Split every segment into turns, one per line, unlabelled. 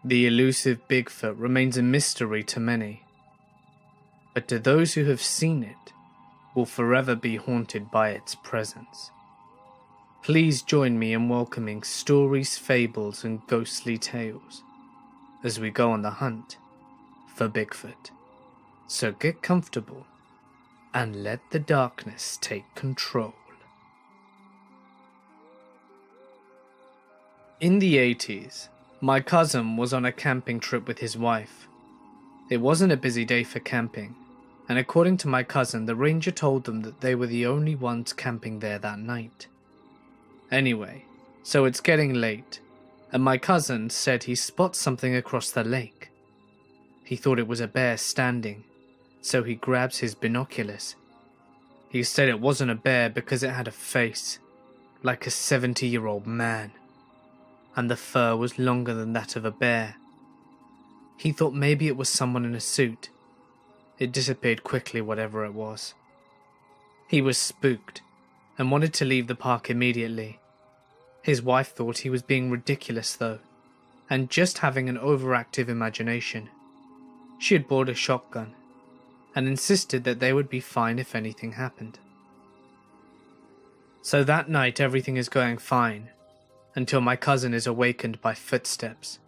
The elusive Bigfoot remains a mystery to many, but to those who have seen it, will forever be haunted by its presence. Please join me in welcoming stories, fables, and ghostly tales as we go on the hunt for Bigfoot. So get comfortable and let the darkness take control. In the 80s, my cousin was on a camping trip with his wife. It wasn't a busy day for camping, and according to my cousin, the ranger told them that they were the only ones camping there that night. Anyway, so it's getting late, and my cousin said he spots something across the lake. He thought it was a bear standing, so he grabs his binoculars. He said it wasn't a bear because it had a face, like a 70-year-old man, and the fur was longer than that of a bear. He thought maybe it was someone in a suit. It disappeared quickly, whatever it was. He was spooked and wanted to leave the park immediately. His wife thought he was being ridiculous though, and just having an overactive imagination. She had bought a shotgun and insisted that they would be fine if anything happened. So that night everything is going fine, until my cousin is awakened by footsteps.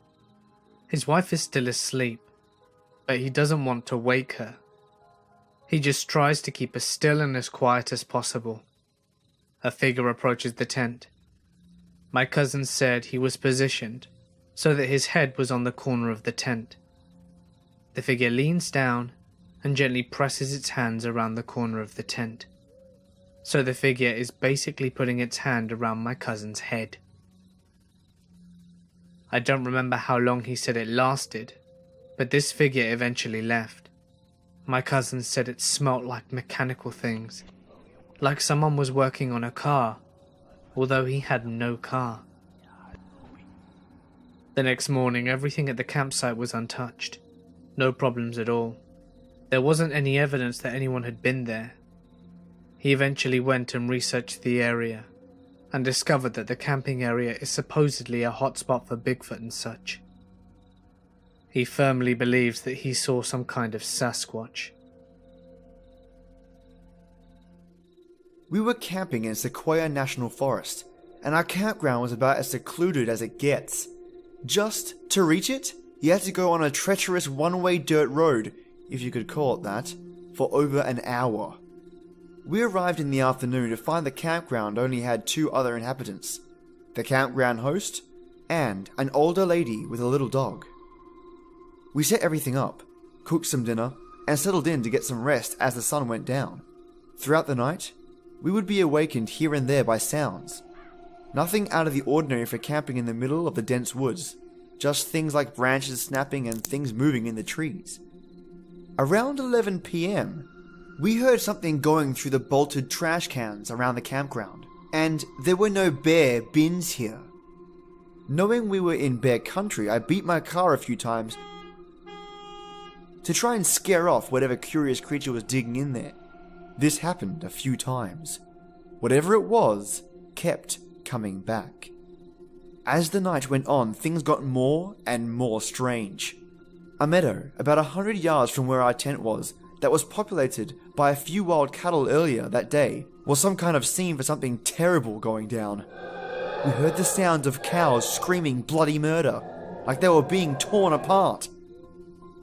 His wife is still asleep, but he doesn't want to wake her. He just tries to keep as still and as quiet as possible. A figure approaches the tent. My cousin said he was positioned so that his head was on the corner of the tent. The figure leans down and gently presses its hands around the corner of the tent. So the figure is basically putting its hand around my cousin's head. I don't remember how long he said it lasted, but this figure eventually left. My cousin said it smelt like mechanical things, like someone was working on a car, although he had no car. The next morning, everything at the campsite was untouched. No problems at all. There wasn't any evidence that anyone had been there. He eventually went and researched the area, and discovered that the camping area is supposedly a hotspot for Bigfoot and such. He firmly believes that he saw some kind of Sasquatch.
We were camping in Sequoia National Forest, and our campground was about as secluded as it gets. Just to reach it, you had to go on a treacherous one-way dirt road, if you could call it that, for over an hour. We arrived in the afternoon to find the campground only had 2 other inhabitants, the campground host and an older lady with a little dog. We set everything up, cooked some dinner, and settled in to get some rest as the sun went down. Throughout the night, we would be awakened here and there by sounds. Nothing out of the ordinary for camping in the middle of the dense woods, just things like branches snapping and things moving in the trees. Around 11 PM, we heard something going through the bolted trash cans around the campground, and there were no bear bins here. Knowing we were in bear country, I beat my car a few times to try and scare off whatever curious creature was digging in there. This happened a few times. Whatever it was, kept coming back. As the night went on, things got more and more strange. A meadow, about 100 yards from where our tent was, that was populated by a few wild cattle earlier that day, was some kind of scene for something terrible going down. We heard the sounds of cows screaming bloody murder, like they were being torn apart.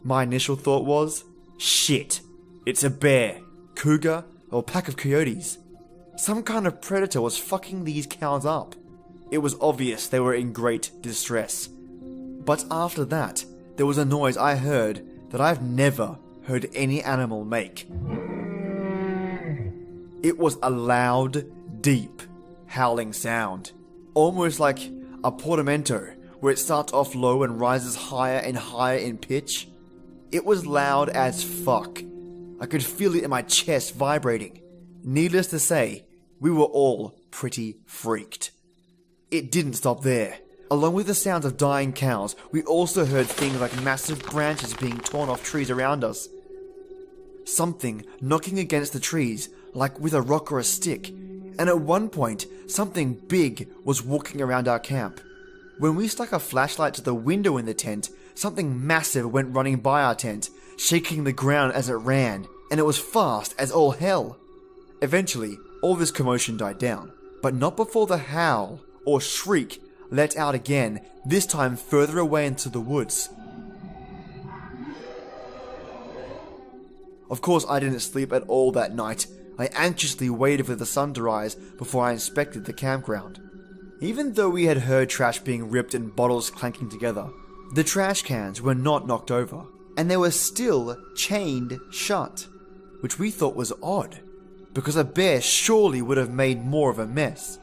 My initial thought was, shit, it's a bear, cougar, or a pack of coyotes. Some kind of predator was fucking these cows up. It was obvious they were in great distress. But after that, there was a noise I heard that I've never heard any animal make. It was a loud, deep, howling sound, almost like a portamento, where it starts off low and rises higher and higher in pitch. It was loud as fuck. I could feel it in my chest vibrating. Needless to say, we were all pretty freaked. It didn't stop there. Along with the sounds of dying cows, we also heard things like massive branches being torn off trees around us. Something knocking against the trees, like with a rock or a stick, and at one point, something big was walking around our camp. When we stuck a flashlight to the window in the tent, something massive went running by our tent, shaking the ground as it ran, and it was fast as all hell. Eventually, all this commotion died down, but not before the howl, or shriek, let out again, this time further away into the woods. Of course, I didn't sleep at all that night. I anxiously waited for the sun to rise before I inspected the campground. Even though we had heard trash being ripped and bottles clanking together, the trash cans were not knocked over, and they were still chained shut, which we thought was odd, because a bear surely would have made more of a mess.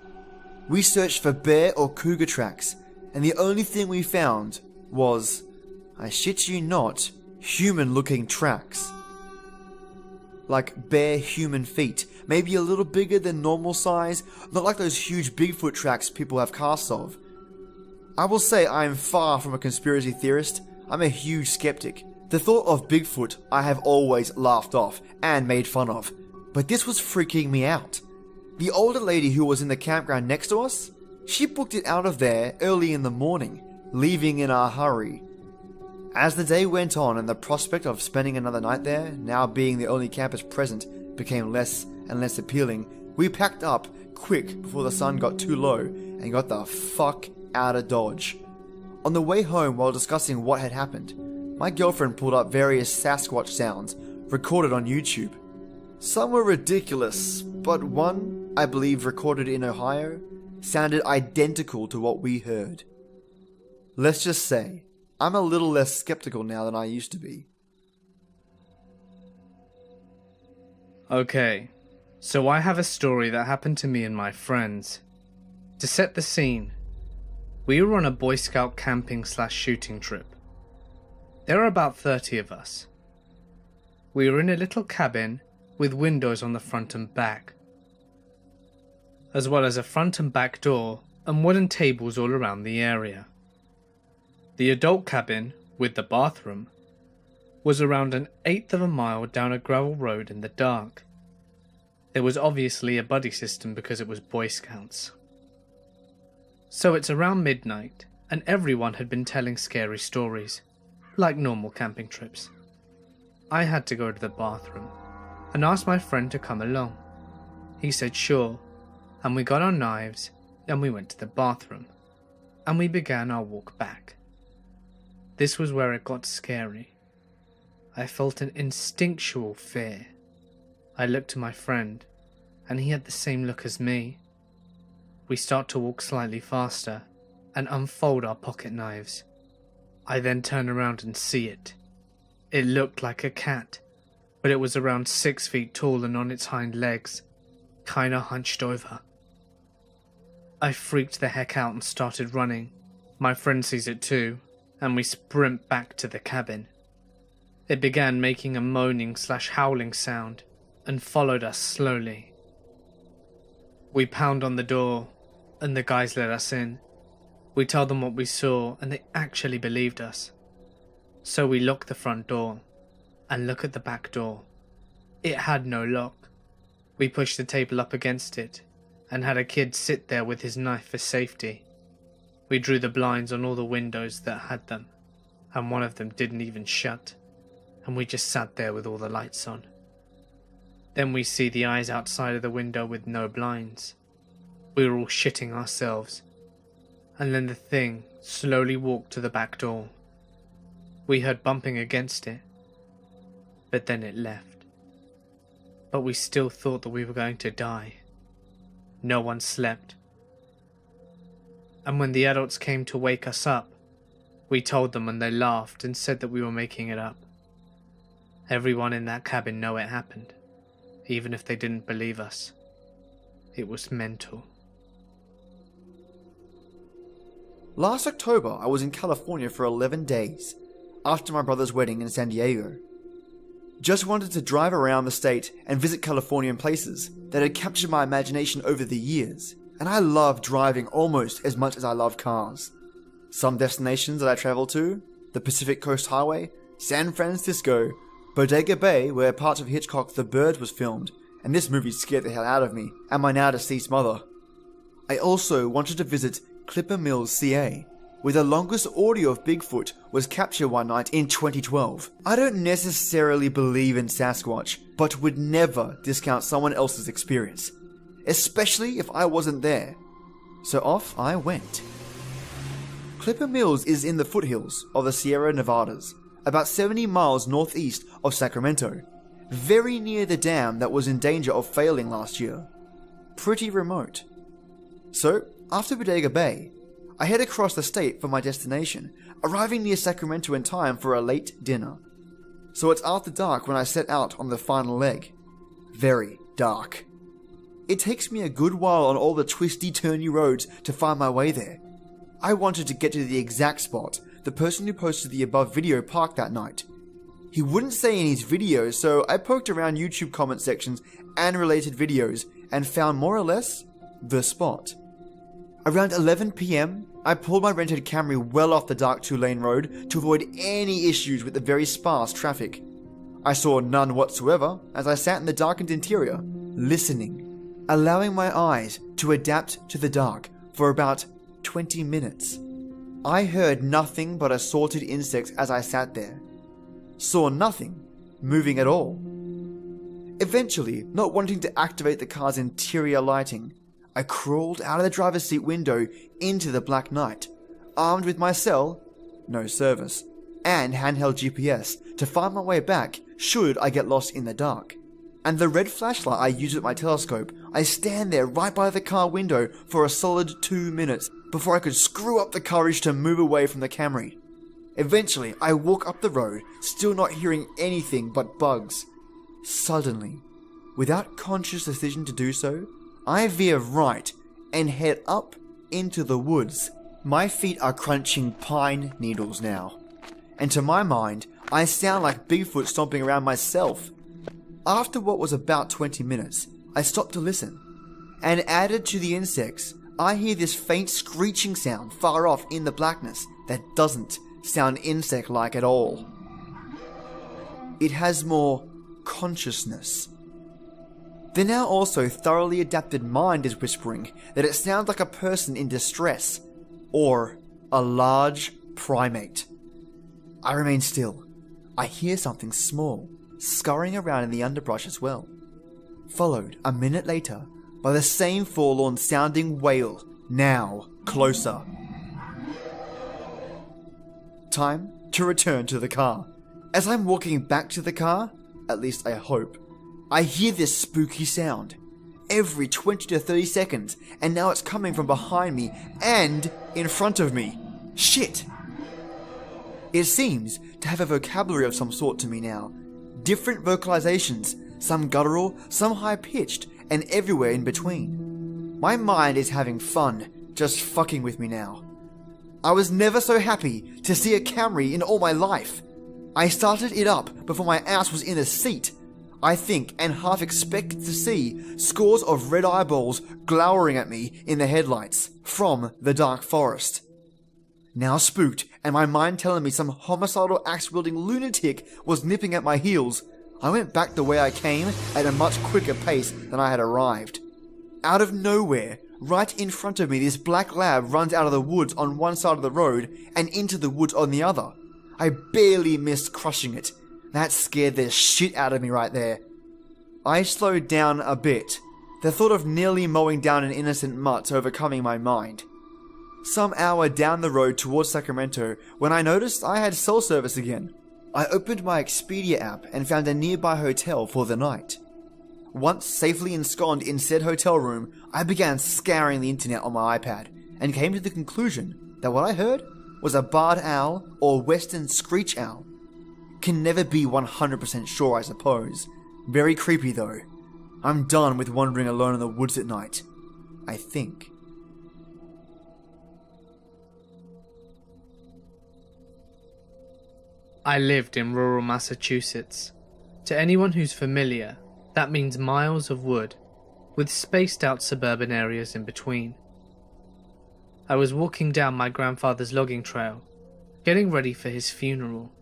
We searched for bear or cougar tracks, and the only thing we found was, I shit you not, human-looking tracks. Like bare human feet, maybe a little bigger than normal size, not like those huge Bigfoot tracks people have casts of. I will say I am far from a conspiracy theorist. I'm a huge skeptic. The thought of Bigfoot I have always laughed off and made fun of, but this was freaking me out. The older lady who was in the campground next to us, she booked it out of there early in the morning, leaving in a hurry. As the day went on and the prospect of spending another night there, now being the only campers present, became less and less appealing, we packed up quick before the sun got too low and got the fuck out of Dodge. On the way home while discussing what had happened, my girlfriend pulled up various Sasquatch sounds recorded on YouTube. Some were ridiculous, but one, I believe recorded in Ohio, sounded identical to what we heard. Let's just say, I'm a little less skeptical now than I used to be.
Okay, so I have a story that happened to me and my friends. To set the scene, we were on a Boy Scout camping/shooting trip. There were about 30 of us. We were in a little cabin with windows on the front and back, as well as a front and back door and wooden tables all around the area. The adult cabin, with the bathroom, was around an eighth of a mile down a gravel road in the dark. There was obviously a buddy system because it was Boy Scouts. So it's around midnight, and everyone had been telling scary stories, like normal camping trips. I had to go to the bathroom, and asked my friend to come along. He said sure, and we got our knives, and we went to the bathroom, and we began our walk back. This was where it got scary. I felt an instinctual fear. I looked to my friend, and he had the same look as me. We start to walk slightly faster, and unfold our pocket knives. I then turn around and see it. It looked like a cat, but it was around 6 feet tall and on its hind legs, kinda hunched over. I freaked the heck out and started running. My friend sees it too, and we sprint back to the cabin. It began making a moaning/howling sound and followed us slowly. We pound on the door and the guys let us in. We tell them what we saw and they actually believed us. So we lock the front door and look at the back door. It had no lock. We pushed the table up against it and had a kid sit there with his knife for safety. We drew the blinds on all the windows that had them, and one of them didn't even shut, and we just sat there with all the lights on. Then we see the eyes outside of the window with no blinds. We were all shitting ourselves, and then the thing slowly walked to the back door. We heard bumping against it, but then it left. But we still thought that we were going to die. No one slept. And when the adults came to wake us up, we told them and they laughed and said that we were making it up. Everyone in that cabin knew it happened, even if they didn't believe us. It was mental.
Last October, I was in California for 11 days, after my brother's wedding in San Diego. Just wanted to drive around the state and visit Californian places that had captured my imagination over the years, and I love driving almost as much as I love cars. Some destinations that I travel to, the Pacific Coast Highway, San Francisco, Bodega Bay, where parts of Hitchcock's The Bird was filmed, and this movie scared the hell out of me, and my now deceased mother. I also wanted to visit Clipper Mills, CA, where the longest audio of Bigfoot was captured one night in 2012. I don't necessarily believe in Sasquatch, but would never discount someone else's experience, especially if I wasn't there. So off I went. Clipper Mills is in the foothills of the Sierra Nevadas, about 70 miles northeast of Sacramento, very near the dam that was in danger of failing last year. Pretty remote. So, after Bodega Bay, I head across the state for my destination, arriving near Sacramento in time for a late dinner. So it's after dark when I set out on the final leg. Very dark. It takes me a good while on all the twisty turny roads to find my way there. I wanted to get to the exact spot the person who posted the above video parked that night. He wouldn't say in his videos, so I poked around YouTube comment sections and related videos and found more or less the spot. Around 11 PM, I pulled my rented Camry well off the dark 2-lane road to avoid any issues with the very sparse traffic. I saw none whatsoever as I sat in the darkened interior, listening, allowing my eyes to adapt to the dark for about 20 minutes. I heard nothing but assorted insects as I sat there. Saw nothing moving at all. Eventually, not wanting to activate the car's interior lighting, I crawled out of the driver's seat window into the black night, armed with my cell, no service, and handheld GPS to find my way back should I get lost in the dark. And the red flashlight I use with my telescope, I stand there right by the car window for a solid 2 minutes before I could screw up the courage to move away from the Camry. Eventually, I walk up the road, still not hearing anything but bugs. Suddenly, without conscious decision to do so, I veer right and head up into the woods. My feet are crunching pine needles now, and to my mind, I sound like Bigfoot stomping around myself. After what was about 20 minutes, I stopped to listen, and added to the insects, I hear this faint screeching sound far off in the blackness that doesn't sound insect-like at all. It has more consciousness. The now also thoroughly adapted mind is whispering that it sounds like a person in distress, or a large primate. I remain still. I hear something small, scurrying around in the underbrush as well, followed a minute later by the same forlorn sounding wail, now closer. Time to return to the car. As I'm walking back to the car, at least I hope, I hear this spooky sound every 20 to 30 seconds, and now it's coming from behind me and in front of me. Shit! It seems to have a vocabulary of some sort to me now. Different vocalizations, some guttural, some high-pitched, and everywhere in between. My mind is having fun, just fucking with me now. I was never so happy to see a Camry in all my life. I started it up before my ass was in the seat. I think and half expected to see scores of red eyeballs glowering at me in the headlights from the dark forest. Now spooked and my mind telling me some homicidal axe-wielding lunatic was nipping at my heels, I went back the way I came at a much quicker pace than I had arrived. Out of nowhere, right in front of me, this black lab runs out of the woods on one side of the road and into the woods on the other. I barely missed crushing it. That scared the shit out of me right there. I slowed down a bit, the thought of nearly mowing down an innocent mutt overcoming my mind. Some hour down the road towards Sacramento when I noticed I had cell service again. I opened my Expedia app and found a nearby hotel for the night. Once safely ensconced in said hotel room, I began scouring the internet on my iPad and came to the conclusion that what I heard was a barred owl or western screech owl. Can never be 100% sure, I suppose. Very creepy though. I'm done with wandering alone in the woods at night. I think.
I lived in rural Massachusetts. To anyone who's familiar, that means miles of wood, with spaced out suburban areas in between. I was walking down my grandfather's logging trail, getting ready for his funeral.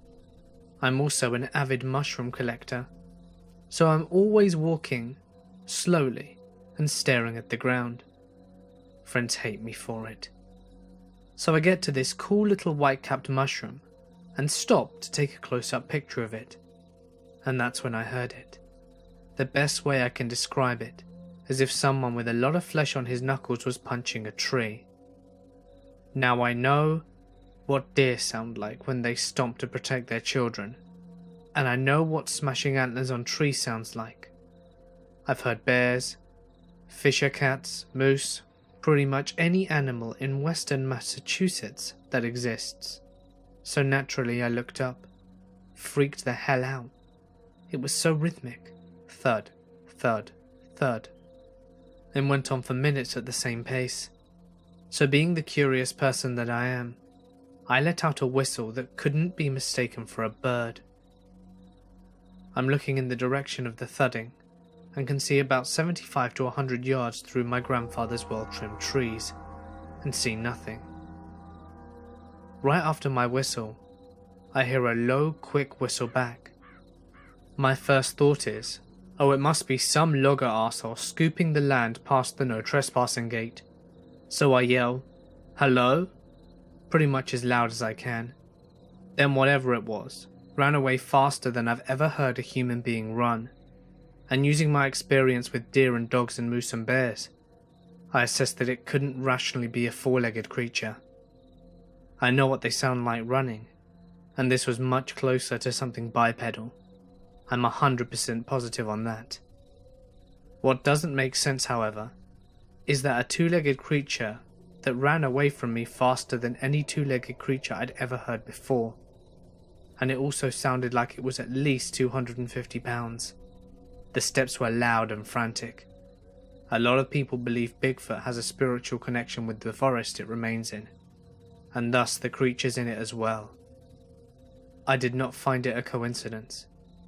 I'm also an avid mushroom collector, so I'm always walking slowly and staring at the ground. Friends hate me for it. So I get to this cool little white-capped mushroom and stop to take a close-up picture of it. And that's when I heard it. The best way I can describe it is if someone with a lot of flesh on his knuckles was punching a tree. Now I know what deer sound like when they stomp to protect their children, and I know what smashing antlers on trees sounds like. I've heard bears, fisher cats, moose, pretty much any animal in western Massachusetts that exists. So naturally I looked up, freaked the hell out. It was so rhythmic. Thud, thud, thud. It went on for minutes at the same pace. So being the curious person that I am, I let out a whistle that couldn't be mistaken for a bird. I'm looking in the direction of the thudding and can see about 75 to 100 yards through my grandfather's well-trimmed trees and see nothing. Right after my whistle, I hear a low, quick whistle back. My first thought is, oh, it must be some logger arsehole scooping the land past the no trespassing gate. So I yell, "Hello?" pretty much as loud as I can. Then whatever it was, ran away faster than I've ever heard a human being run. And using my experience with deer and dogs and moose and bears, I assessed that it couldn't rationally be a four-legged creature. I know what they sound like running, and this was much closer to something bipedal. I'm 100% positive on that. What doesn't make sense, however, is that a two-legged creature that ran away from me faster than any two-legged creature I'd ever heard before. And it also sounded like it was at least 250 pounds. The steps were loud and frantic. A lot of people believe Bigfoot has a spiritual connection with the forest it remains in, and thus the creatures in it as well. I did not find it a coincidence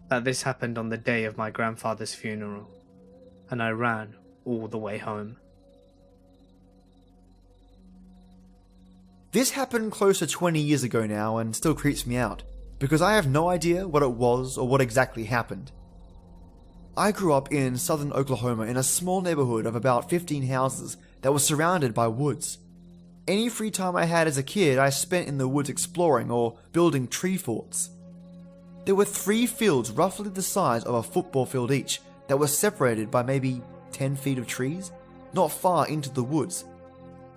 that this happened on the day of my grandfather's funeral, and I ran all the way home.
This happened close to 20 years ago now and still creeps me out, because I have no idea what it was or what exactly happened. I grew up in southern Oklahoma in a small neighborhood of about 15 houses that was surrounded by woods. Any free time I had as a kid I spent in the woods exploring or building tree forts. There were 3 fields roughly the size of a football field each that were separated by maybe 10 feet of trees, not far into the woods.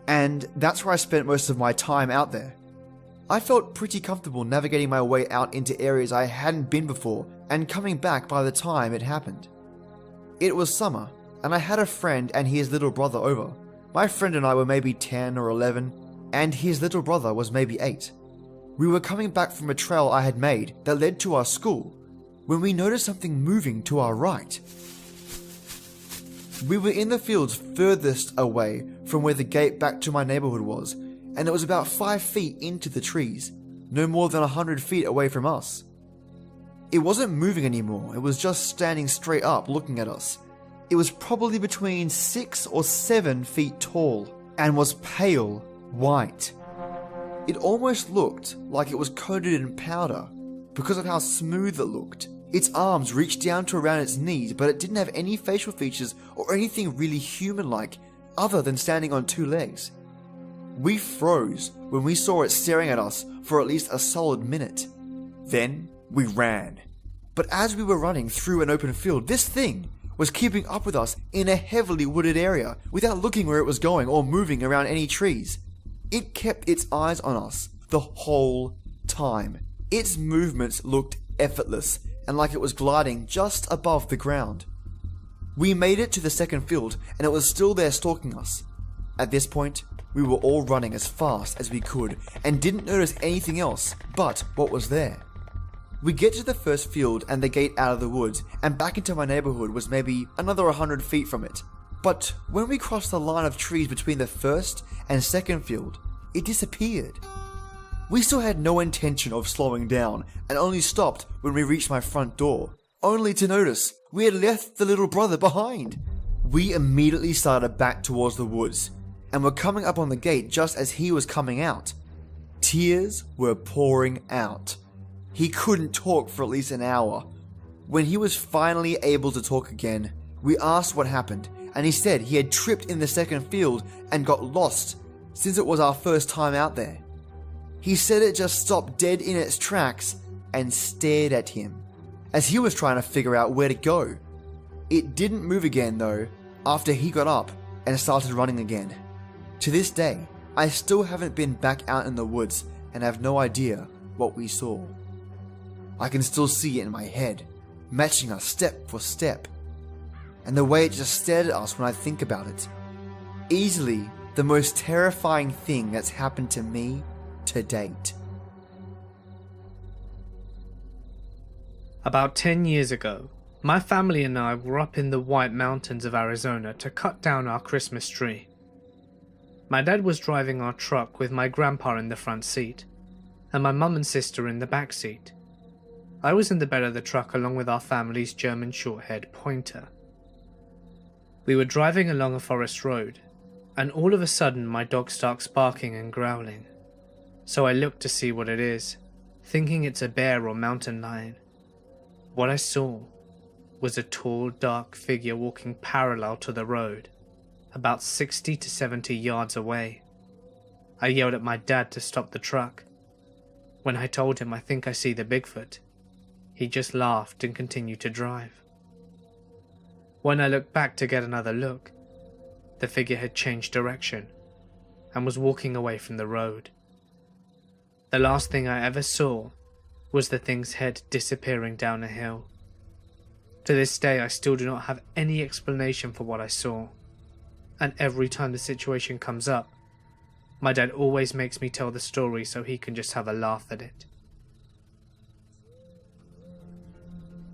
And that's where I spent most of my time out there. I felt pretty comfortable navigating my way out into areas I hadn't been before and coming back by the time it happened. It was summer, and I had a friend and his little brother over. My friend and I were maybe 10 or 11, and his little brother was maybe 8. We were coming back from a trail I had made that led to our school when we noticed something moving to our right. We were in the fields furthest away from where the gate back to my neighborhood was, and it was about 5 feet into the trees, no more than 100 feet away from us. It wasn't moving anymore, it was just standing straight up looking at us. It was probably between 6 or 7 feet tall, and was pale white. It almost looked like it was coated in powder, because of how smooth it looked. Its arms reached down to around its knees, but it didn't have any facial features or anything really human-like, other than standing on 2 legs. We froze when we saw it staring at us for at least a solid minute. Then we ran. But as we were running through an open field, this thing was keeping up with us in a heavily wooded area without looking where it was going or moving around any trees. It kept its eyes on us the whole time. Its movements looked effortless and like it was gliding just above the ground. We made it to the second field and it was still there stalking us. At this point, we were all running as fast as we could and didn't notice anything else but what was there. We get to the first field and the gate out of the woods, and back into my neighborhood was maybe another 100 feet from it. But when we crossed the line of trees between the first and second field, it disappeared. We still had no intention of slowing down and only stopped when we reached my front door, only to notice we had left the little brother behind. We immediately started back towards the woods and were coming up on the gate just as he was coming out. Tears were pouring out. He couldn't talk for at least an hour. When he was finally able to talk again, we asked what happened, and he said he had tripped in the second field and got lost, since it was our first time out there. He said it just stopped dead in its tracks and stared at him, as he was trying to figure out where to go. It didn't move again though after he got up and started running again. To this day, I still haven't been back out in the woods and have no idea what we saw. I can still see it in my head, matching us step for step, and the way it just stared at us when I think about it. Easily the most terrifying thing that's happened to me to date.
About 10 years ago, my family and I were up in the White Mountains of Arizona to cut down our Christmas tree. My dad was driving our truck with my grandpa in the front seat, and my mum and sister in the back seat. I was in the bed of the truck along with our family's German short-haired pointer. We were driving along a forest road, and all of a sudden my dog starts barking and growling. So I looked to see what it is, thinking it's a bear or mountain lion. What I saw was a tall, dark figure walking parallel to the road, about 60 to 70 yards away. I yelled at my dad to stop the truck. When I told him I think I see the Bigfoot, he just laughed and continued to drive. When I looked back to get another look, the figure had changed direction and was walking away from the road. The last thing I ever saw was the thing's head disappearing down a hill. To this day, I still do not have any explanation for what I saw, and every time the situation comes up, my dad always makes me tell the story so he can just have a laugh at it.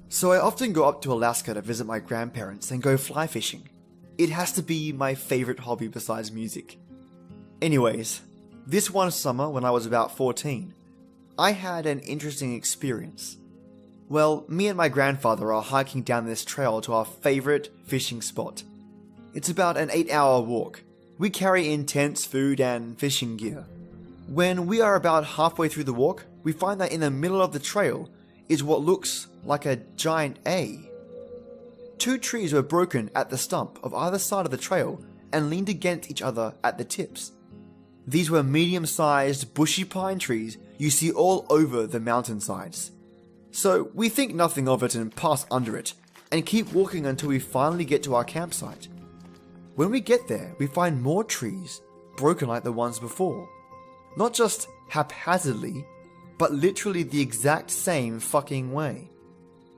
So I often go up to Alaska to visit my grandparents and go fly fishing. It has to be my favorite hobby besides music. Anyways, this one summer when I was about 14, I had an interesting experience. Well, me and my grandfather are hiking down this trail to our favorite fishing spot. It's about an 8-hour walk. We carry in tents, food, and fishing gear. When we are about halfway through the walk, we find that in the middle of the trail is what looks like a giant A. 2 trees were broken at the stump of either side of the trail and leaned against each other at the tips. These were medium-sized bushy pine trees you see all over the mountainsides. So we think nothing of it and pass under it, and keep walking until we finally get to our campsite. When we get there, we find more trees, broken like the ones before. Not just haphazardly, but literally the exact same fucking way.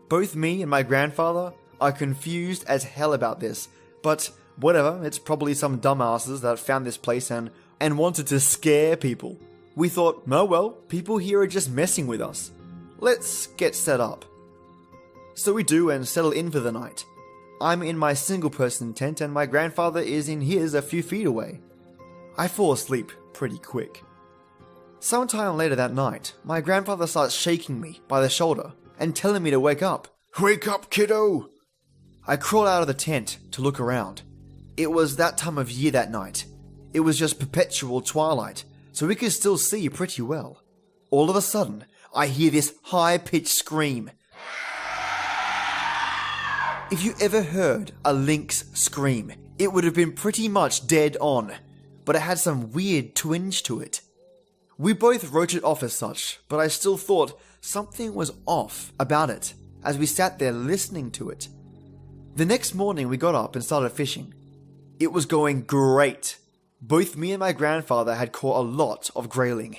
Both me and my grandfather are confused as hell about this, but whatever, it's probably some dumbasses that found this place and wanted to scare people. We thought, oh well, people here are just messing with us. Let's get set up. So we do and settle in for the night. I'm in my single person tent and my grandfather is in his a few feet away. I fall asleep pretty quick. Sometime later that night, my grandfather starts shaking me by the shoulder and telling me to wake up. Wake up, kiddo! I crawl out of the tent to look around. It was that time of year that night. It was just perpetual twilight, so we could still see pretty well. All of a sudden, I hear this high-pitched scream. If you ever heard a lynx scream, it would have been pretty much dead on, but it had some weird twinge to it. We both wrote it off as such, but I still thought something was off about it as we sat there listening to it. The next morning we got up and started fishing. It was going great. Both me and my grandfather had caught a lot of grayling.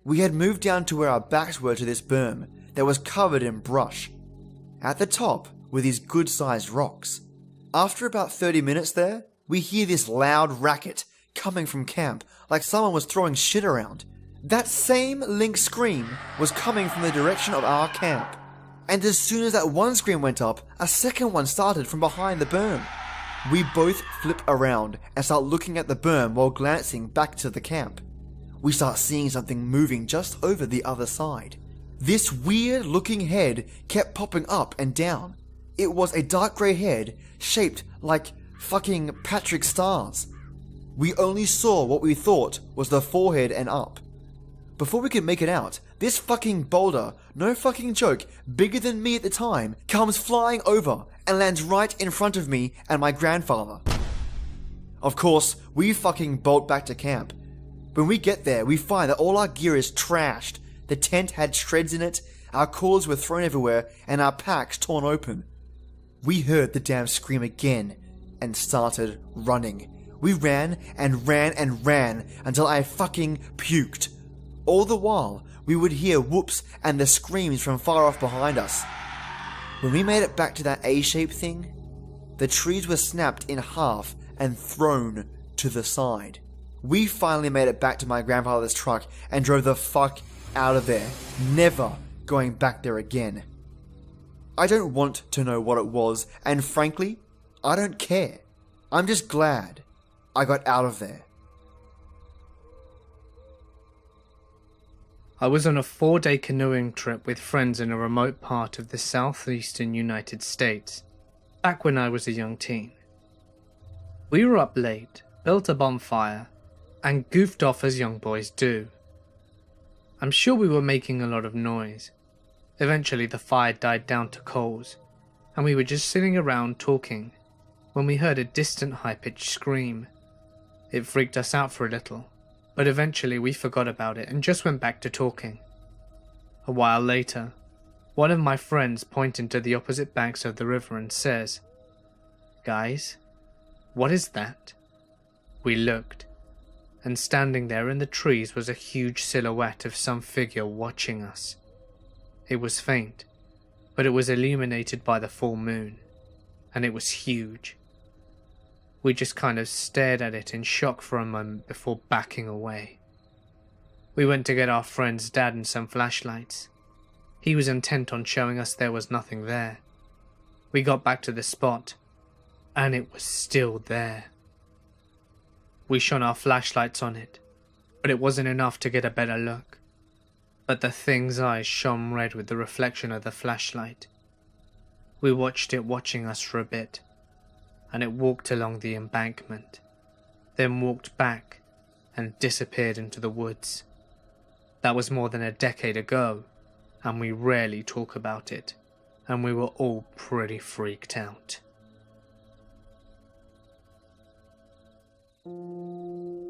We had moved down to where our backs were to this berm that was covered in brush. At the top were these good-sized rocks. After about 30 minutes there, we hear this loud racket coming from camp, like someone was throwing shit around. That same lynx scream was coming from the direction of our camp. And as soon as that one scream went up, a second one started from behind the berm. We both flip around and start looking at the berm while glancing back to the camp. We start seeing something moving just over the other side. This weird looking head kept popping up and down. It was a dark grey head shaped like fucking Patrick Stars. We only saw what we thought was the forehead and up. Before we could make it out, this fucking boulder, no fucking joke, bigger than me at the time, comes flying over and lands right in front of me and my grandfather. Of course, we fucking bolt back to camp, When we get there, we find that all our gear is trashed. The tent had shreds in it, our coolers were thrown everywhere, and our packs torn open. We heard the damn scream again and started running. We ran and ran and ran until I fucking puked. All the while, we would hear whoops and the screams from far off behind us. When we made it back to that A-shaped thing, the trees were snapped in half and thrown to the side. We finally made it back to my grandfather's truck and drove the fuck out of there, never going back there again. I don't want to know what it was, and frankly, I don't care. I'm just glad I got out of there.
I was on a 4-day canoeing trip with friends in a remote part of the southeastern United States, back when I was a young teen. We were up late, built a bonfire, and goofed off as young boys do. I'm sure we were making a lot of noise. Eventually the fire died down to coals, and we were just sitting around talking when we heard a distant high-pitched scream. It freaked us out for a little, but eventually we forgot about it and just went back to talking. A while later, one of my friends pointed to the opposite banks of the river and says, "Guys, what is that?" We looked, and standing there in the trees was a huge silhouette of some figure watching us. It was faint, but it was illuminated by the full moon, and it was huge. We just kind of stared at it in shock for a moment before backing away. We went to get our friend's dad and some flashlights. He was intent on showing us there was nothing there. We got back to the spot, and it was still there. We shone our flashlights on it, but it wasn't enough to get a better look. But the thing's eyes shone red with the reflection of the flashlight. We watched it watching us for a bit, and it walked along the embankment, then walked back and disappeared into the woods. That was more than a decade ago, and we rarely talk about it, and we were all pretty freaked out.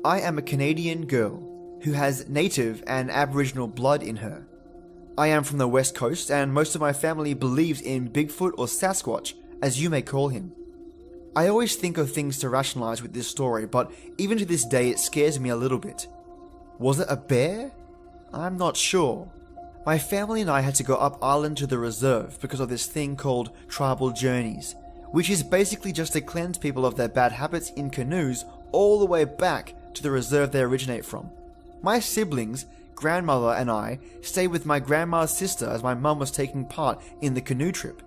I am a Canadian girl who has Native and Aboriginal blood in her. I am from the West Coast, and most of my family believes in Bigfoot or Sasquatch, as you may call him. I always think of things to rationalize with this story, but even to this day it scares me a little bit. Was it a bear? I'm not sure. My family and I had to go up island to the reserve because of this thing called tribal journeys, which is basically just to cleanse people of their bad habits in canoes all the way back to the reserve they originate from. My siblings, grandmother and I stayed with my grandma's sister as my mum was taking part in the canoe trip.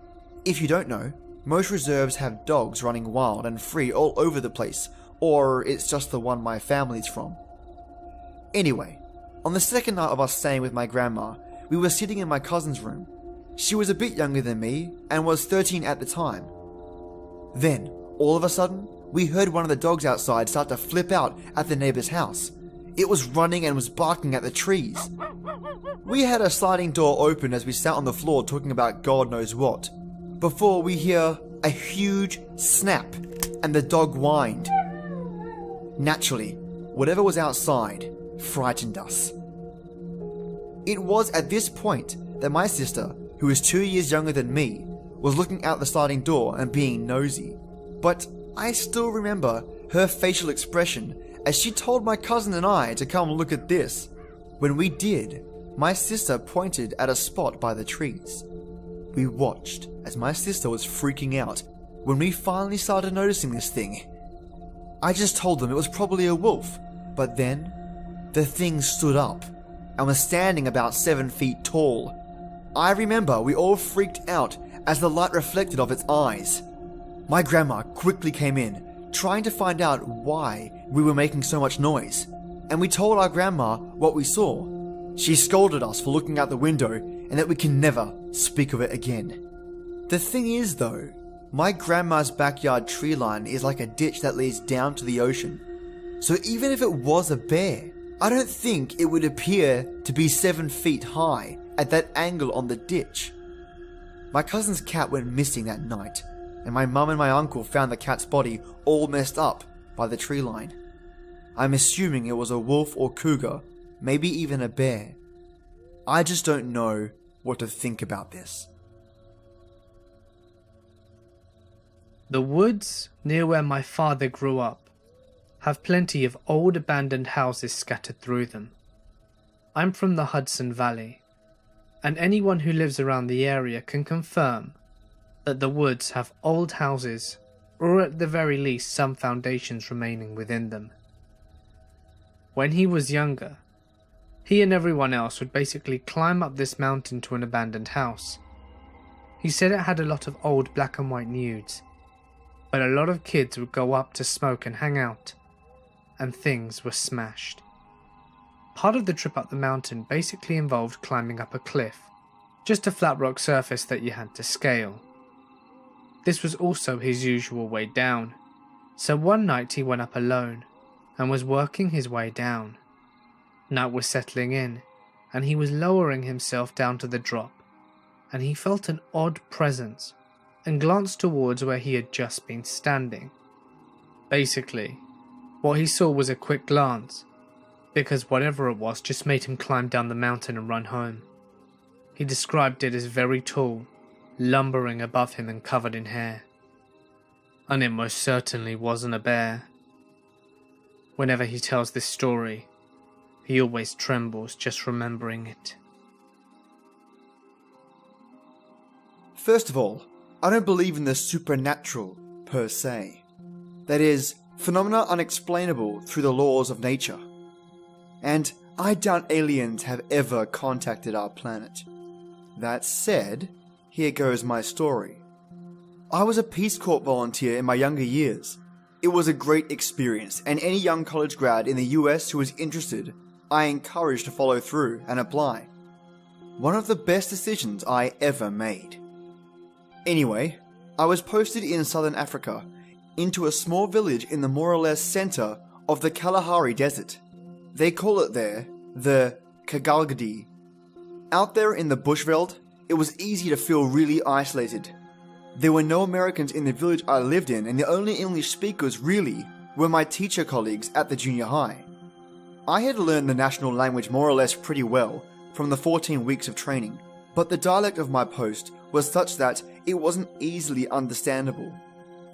If you don't know, most reserves have dogs running wild and free all over the place, or it's just the one my family's from. Anyway, on the second night of us staying with my grandma, we were sitting in my cousin's room. She was a bit younger than me and was 13 at the time. Then, all of a sudden, we heard one of the dogs outside start to flip out at the neighbor's house. It was running and was barking at the trees. We had a sliding door open as we sat on the floor talking about God knows what, before we hear a huge snap and the dog whined. Naturally, whatever was outside frightened us. It was at this point that my sister, who is 2 years younger than me, was looking out the sliding door and being nosy. But I still remember her facial expression as she told my cousin and I to come look at this. When we did, my sister pointed at a spot by the trees. We watched as my sister was freaking out when we finally started noticing this thing. I just told them it was probably a wolf, but then the thing stood up and was standing about 7 feet tall. I remember we all freaked out as the light reflected off its eyes. My grandma quickly came in, trying to find out why we were making so much noise, and we told our grandma what we saw. She scolded us for looking out the window and that we can never speak of it again. The thing is though, my grandma's backyard tree line is like a ditch that leads down to the ocean. So even if it was a bear, I don't think it would appear to be 7 feet high at that angle on the ditch. My cousin's cat went missing that night, and my mum and my uncle found the cat's body all messed up by the tree line. I'm assuming it was a wolf or cougar, maybe even a bear. I just don't know what to think about this.
The woods near where my father grew up have plenty of old abandoned houses scattered through them. I'm from the Hudson Valley, and anyone who lives around the area can confirm that the woods have old houses, or at the very least some foundations remaining within them. When he was younger, he and everyone else would basically climb up this mountain to an abandoned house. He said it had a lot of old black and white nudes, but a lot of kids would go up to smoke and hang out, and things were smashed. Part of the trip up the mountain basically involved climbing up a cliff, just a flat rock surface that you had to scale. This was also his usual way down, so one night he went up alone, and was working his way down. Night was settling in, and he was lowering himself down to the drop, and he felt an odd presence, and glanced towards where he had just been standing. Basically, what he saw was a quick glance, because whatever it was just made him climb down the mountain and run home. He described it as very tall, lumbering above him and covered in hair. And it most certainly wasn't a bear. Whenever he tells this story, he always trembles just remembering it.
First of all, I don't believe in the supernatural per se. That is, phenomena unexplainable through the laws of nature. And I doubt aliens have ever contacted our planet. That said, here goes my story. I was a Peace Corps volunteer in my younger years. It was a great experience, and any young college grad in the US who was interested, I encouraged to follow through and apply. One of the best decisions I ever made. Anyway, I was posted in southern Africa, into a small village in the more or less center of the Kalahari Desert. They call it there the Kagalgadi. Out there in the bushveld, it was easy to feel really isolated. There were no Americans in the village I lived in, and the only English speakers really were my teacher colleagues at the junior high. I had learned the national language more or less pretty well from the 14 weeks of training, but the dialect of my post was such that it wasn't easily understandable.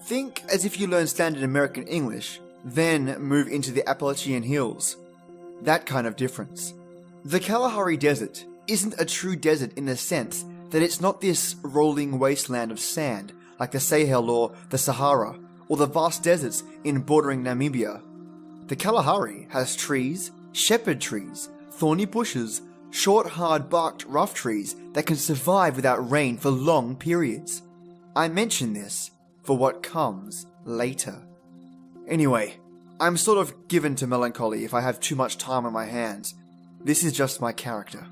Think as if you learn standard American English, then move into the Appalachian Hills. That kind of difference. The Kalahari Desert isn't a true desert in the sense that it's not this rolling wasteland of sand like the Sahel or the Sahara or the vast deserts in bordering Namibia. The Kalahari has trees, shepherd trees, thorny bushes, short hard-barked rough trees that can survive without rain for long periods. I mention this for what comes later. Anyway, I'm sort of given to melancholy if I have too much time on my hands. This is just my character.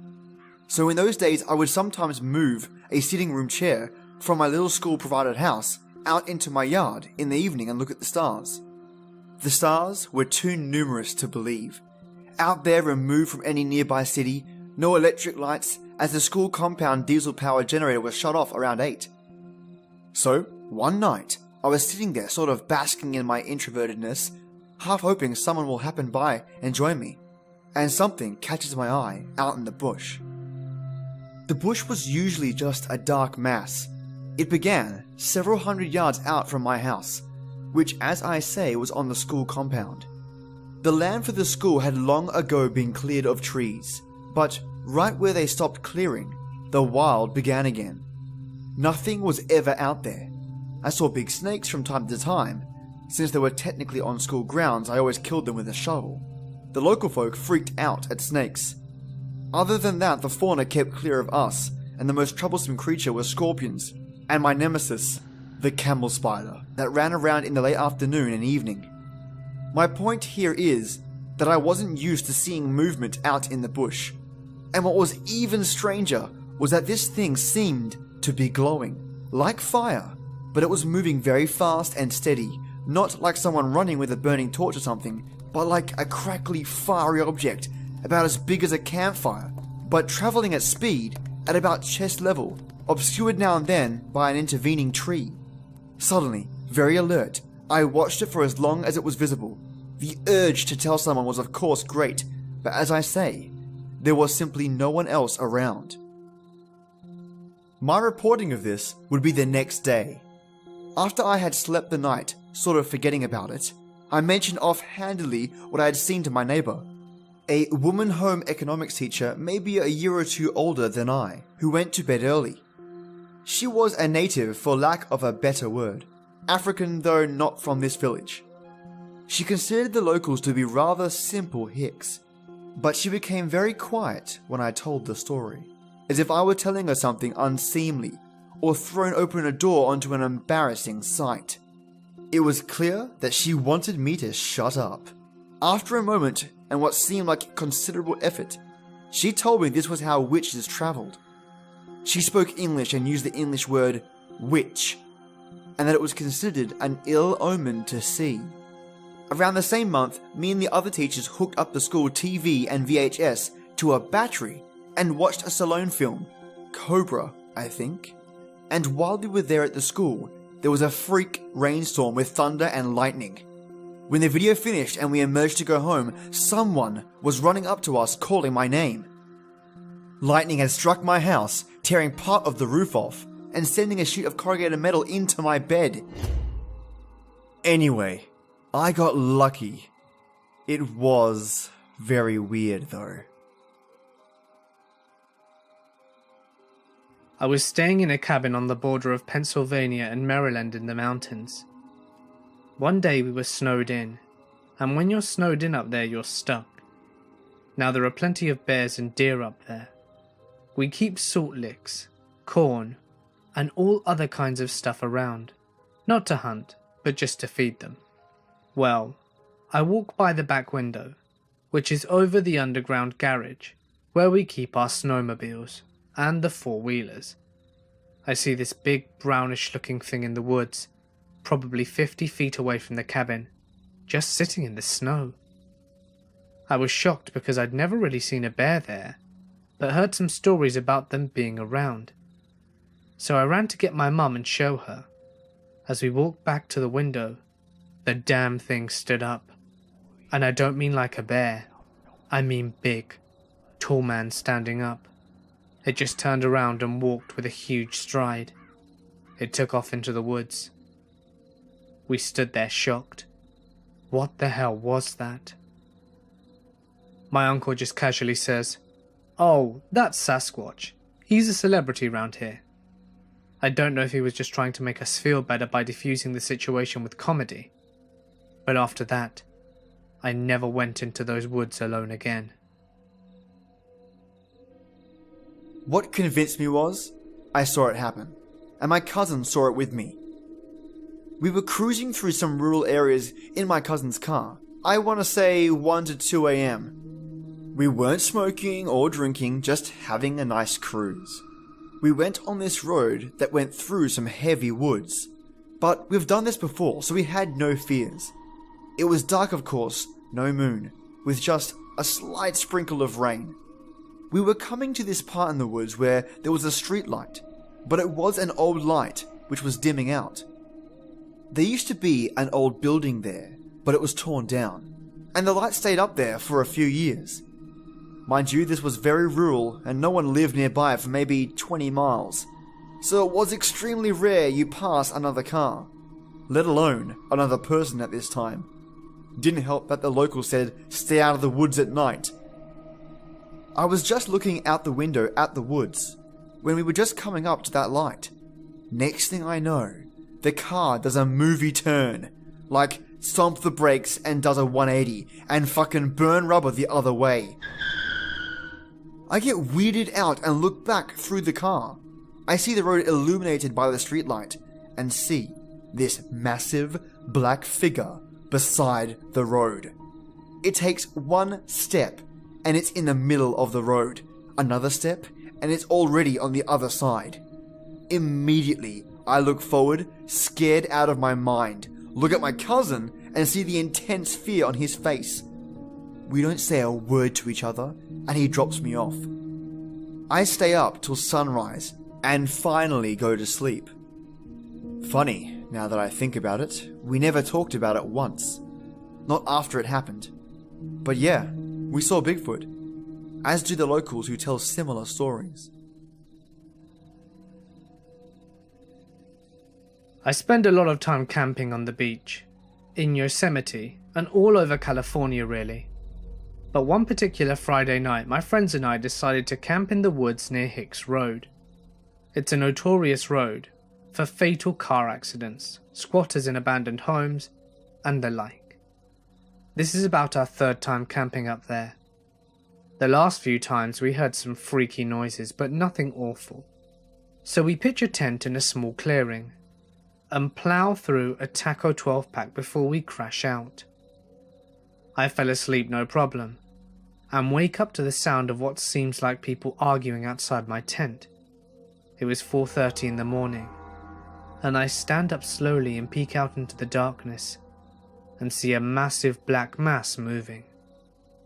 So in those days I would sometimes move a sitting room chair from my little school provided house out into my yard in the evening and look at the stars. The stars were too numerous to believe. Out there, removed from any nearby city, no electric lights, as the school compound diesel powered generator was shut off around 8. So, one night, I was sitting there sort of basking in my introvertedness, half hoping someone will happen by and join me, and something catches my eye out in the bush. The bush was usually just a dark mass. It began several hundred yards out from my house, which, as I say, was on the school compound. The land for the school had long ago been cleared of trees, but right where they stopped clearing, the wild began again. Nothing was ever out there. I saw big snakes from time to time. Since they were technically on school grounds, I always killed them with a shovel. The local folk freaked out at snakes. Other than that, the fauna kept clear of us, and the most troublesome creature was scorpions, and my nemesis, the camel spider, that ran around in the late afternoon and evening. My point here is that I wasn't used to seeing movement out in the bush, and what was even stranger was that this thing seemed to be glowing, like fire, but it was moving very fast and steady, not like someone running with a burning torch or something, but like a crackly, fiery object about as big as a campfire, but travelling at speed at about chest level, obscured now and then by an intervening tree. Suddenly, very alert, I watched it for as long as it was visible. The urge to tell someone was of course great, but as I say, there was simply no one else around. My reporting of this would be the next day. After I had slept the night, sort of forgetting about it, I mentioned offhandedly what I had seen to my neighbor, a woman home economics teacher maybe a year or two older than I, who went to bed early. She was a native, for lack of a better word, African though not from this village. She considered the locals to be rather simple hicks, but she became very quiet when I told the story, as if I were telling her something unseemly or thrown open a door onto an embarrassing sight. It was clear that she wanted me to shut up. After a moment and what seemed like considerable effort, she told me this was how witches travelled. She spoke English and used the English word witch, and that it was considered an ill omen to see. Around the same month, me and the other teachers hooked up the school TV and VHS to a battery and watched a Stallone film, Cobra, I think. And while we were there at the school, there was a freak rainstorm with thunder and lightning. When the video finished and we emerged to go home, someone was running up to us calling my name. Lightning had struck my house, tearing part of the roof off and sending a sheet of corrugated metal into my bed. Anyway, I got lucky. It was very weird though.
I was staying in a cabin on the border of Pennsylvania and Maryland in the mountains. One day we were snowed in, and when you're snowed in up there, you're stuck. Now there are plenty of bears and deer up there. We keep salt licks, corn, and all other kinds of stuff around, not to hunt, but just to feed them. Well, I walk by the back window, which is over the underground garage, where we keep our snowmobiles and the four-wheelers. I see this big brownish-looking thing in the woods, probably 50 feet away from the cabin, just sitting in the snow. I was shocked because I'd never really seen a bear there, but heard some stories about them being around. So I ran to get my mum and show her. As we walked back to the window, the damn thing stood up. And I don't mean like a bear, I mean big, tall man standing up. It just turned around and walked with a huge stride. It took off into the woods. We stood there shocked. What the hell was that? My uncle just casually says, "Oh, that's Sasquatch. He's a celebrity round here." I don't know if he was just trying to make us feel better by diffusing the situation with comedy. But after that, I never went into those woods alone again.
What convinced me was, I saw it happen, and my cousin saw it with me. We were cruising through some rural areas in my cousin's car. I want to say 1 to 2 a.m. We weren't smoking or drinking, just having a nice cruise. We went on this road that went through some heavy woods, but we've done this before, so we had no fears. It was dark, of course, no moon, with just a slight sprinkle of rain. We were coming to this part in the woods where there was a street light, but it was an old light which was dimming out. There used to be an old building there, but it was torn down, and the light stayed up there for a few years. Mind you, this was very rural and no one lived nearby for maybe 20 miles, so it was extremely rare you pass another car, let alone another person at this time. Didn't help that the locals said stay out of the woods at night. I was just looking out the window at the woods when we were just coming up to that light. Next thing I know, the car does a movie turn, like stomp the brakes and does a 180 and fucking burn rubber the other way. I get weirded out and look back through the car. I see the road illuminated by the streetlight and see this massive black figure beside the road. It takes one step and it's in the middle of the road. Another step and it's already on the other side. Immediately, I look forward, scared out of my mind, look at my cousin and see the intense fear on his face. We don't say a word to each other and he drops me off. I stay up till sunrise and finally go to sleep. Funny, now that I think about it, we never talked about it once. not after it happened. But yeah, we saw Bigfoot, as do the locals who tell similar stories.
I spend a lot of time camping on the beach, in Yosemite, and all over California really. But one particular Friday night, my friends and I decided to camp in the woods near Hicks Road. It's a notorious road for fatal car accidents, squatters in abandoned homes, and the like. This is about our third time camping up there. The last few times we heard some freaky noises, but nothing awful. So we pitch a tent in a small clearing, and plough through a Taco 12-pack before we crash out. I fell asleep no problem, and wake up to the sound of what seems like people arguing outside my tent. It was 4:30 in the morning, and I stand up slowly and peek out into the darkness, and see a massive black mass moving,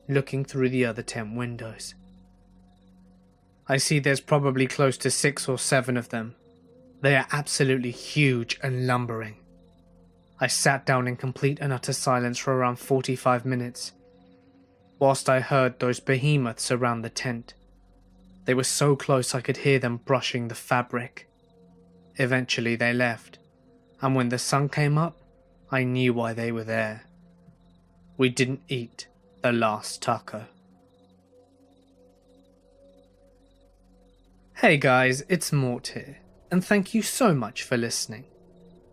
looking through the other tent windows. I see there's probably close to 6 or 7 of them. They are absolutely huge and lumbering. I sat down in complete and utter silence for around 45 minutes, whilst I heard those behemoths around the tent. They were so close I could hear them brushing the fabric. Eventually they left, and when the sun came up, I knew why they were there. We didn't eat the last taco. Hey guys, it's Mort here, and thank you so much for listening.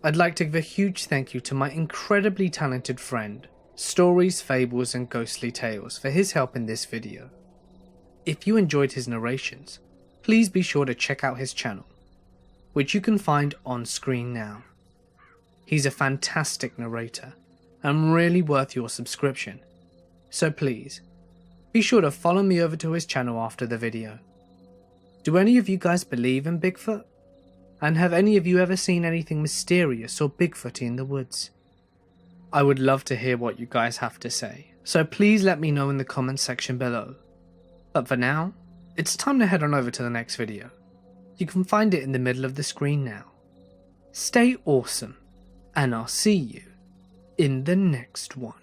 I'd like to give a huge thank you to my incredibly talented friend, Stories, Fables and Ghostly Tales, for his help in this video. If you enjoyed his narrations, please be sure to check out his channel, which you can find on screen now. He's a fantastic narrator and really worth your subscription, so please, be sure to follow me over to his channel after the video. Do any of you guys believe in Bigfoot? And have any of you ever seen anything mysterious or Bigfooty in the woods? I would love to hear what you guys have to say, so please let me know in the comments section below. But for now, it's time to head on over to the next video. You can find it in the middle of the screen now. Stay awesome, and I'll see you in the next one.